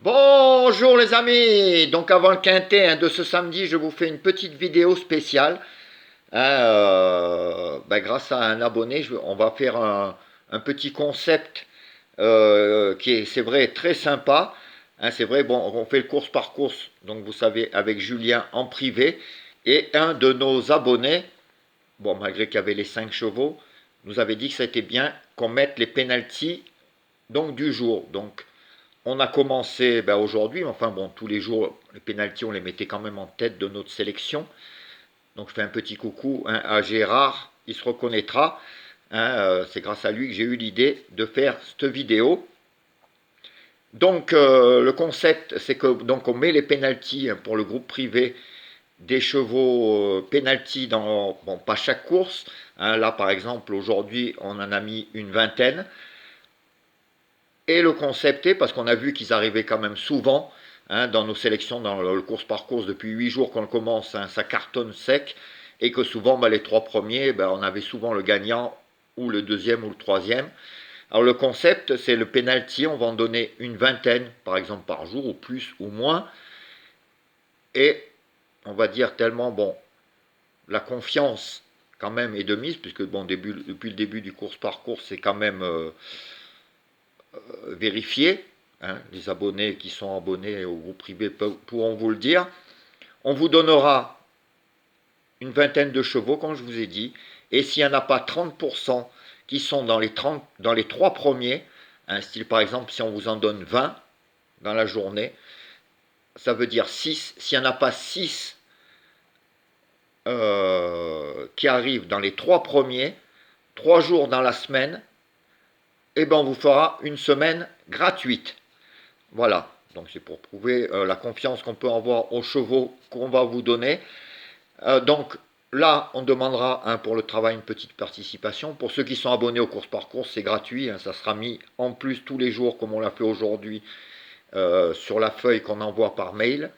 Bonjour les amis, donc avant le quintet de ce samedi, je vous fais une petite vidéo spéciale. Grâce à un abonné, on va faire un petit concept qui est, c'est vrai, très sympa. C'est vrai, bon, on fait le course par course, donc vous savez, avec Julien en privé. Et un de nos abonnés, bon, malgré qu'il y avait les 5 chevaux, nous avait dit que c'était bien qu'on mette les pénaltys donc du jour. Donc on a commencé aujourd'hui, enfin bon, tous les jours, les pénaltys, on les mettait quand même en tête de notre sélection. Donc je fais un petit coucou à Gérard, il se reconnaîtra. C'est grâce à lui que j'ai eu l'idée de faire cette vidéo. Donc le concept, c'est que donc on met les pénaltys pour le groupe privé des chevaux pénalty dans, bon, pas chaque course. Là par exemple, aujourd'hui, on en a mis une vingtaine. Et le concept est, parce qu'on a vu qu'ils arrivaient quand même souvent, dans nos sélections, dans le course par course, depuis 8 jours qu'on commence, ça cartonne sec, et que souvent, les 3 premiers, on avait souvent le gagnant, ou le deuxième, ou le troisième. Alors le concept, c'est le penalty, on va en donner une vingtaine, par exemple, par jour, ou plus, ou moins, et on va dire tellement, bon, la confiance, quand même, est de mise, puisque, bon, depuis le début du course par course, c'est quand même vérifié. Les abonnés qui sont abonnés au groupe privé pourront vous le dire. On vous donnera une vingtaine de chevaux, comme je vous ai dit, et s'il n'y en a pas 30% qui sont dans les 3 premiers, style par exemple si on vous en donne 20 dans la journée, ça veut dire 6. S'il n'y en a pas 6 qui arrivent dans les 3 premiers, 3 jours dans la semaine, et on vous fera une semaine gratuite. Voilà, donc c'est pour prouver la confiance qu'on peut avoir aux chevaux qu'on va vous donner. Donc là, on demandera pour le travail une petite participation. Pour ceux qui sont abonnés aux courses par course, c'est gratuit. Ça sera mis en plus tous les jours, comme on l'a fait aujourd'hui, sur la feuille qu'on envoie par mail.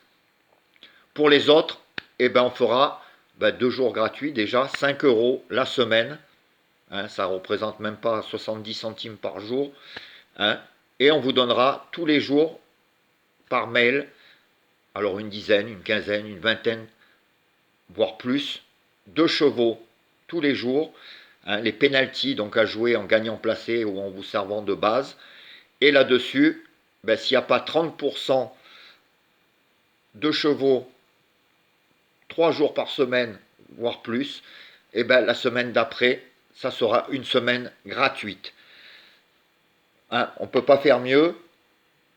Pour les autres, on fera 2 jours gratuits déjà, 5 euros la semaine. Ça ne représente même pas 70 centimes par jour. Et on vous donnera tous les jours par mail, alors une dizaine, une quinzaine, une vingtaine, voire plus, de chevaux tous les jours, les pénaltys donc à jouer en gagnant placé ou en vous servant de base. Et là-dessus, s'il n'y a pas 30% de chevaux 3 jours par semaine, voire plus, la semaine d'après, ça sera une semaine gratuite. On ne peut pas faire mieux,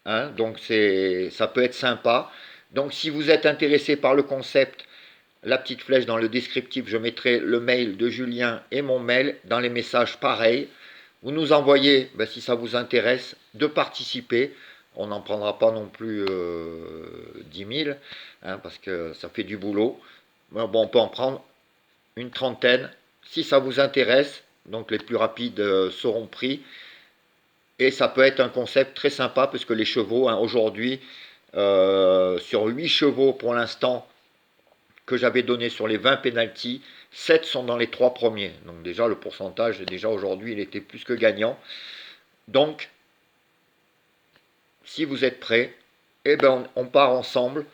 donc ça peut être sympa. Donc si vous êtes intéressé par le concept, la petite flèche dans le descriptif, je mettrai le mail de Julien et mon mail. Dans les messages, pareil. Vous nous envoyez, si ça vous intéresse, de participer. On n'en prendra pas non plus 10 000, parce que ça fait du boulot. Mais bon, on peut en prendre une trentaine. Si ça vous intéresse, donc les plus rapides seront pris. Et ça peut être un concept très sympa, parce que les chevaux, aujourd'hui, sur 8 chevaux pour l'instant, que j'avais donné sur les 20 pénaltys, 7 sont dans les 3 premiers. Donc déjà le pourcentage, déjà aujourd'hui, il était plus que gagnant. Donc, si vous êtes prêts, on part ensemble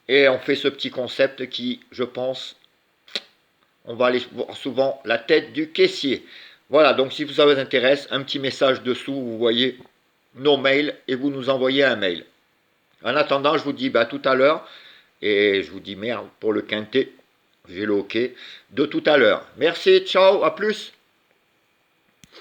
et on fait ce petit concept qui, je pense, on va aller voir souvent la tête du caissier. Voilà, donc si ça vous intéresse, un petit message dessous, vous voyez nos mails et vous nous envoyez un mail. En attendant, je vous dis tout à l'heure. Et je vous dis merde pour le quintet. J'ai le hockey de tout à l'heure. Merci, ciao, à plus.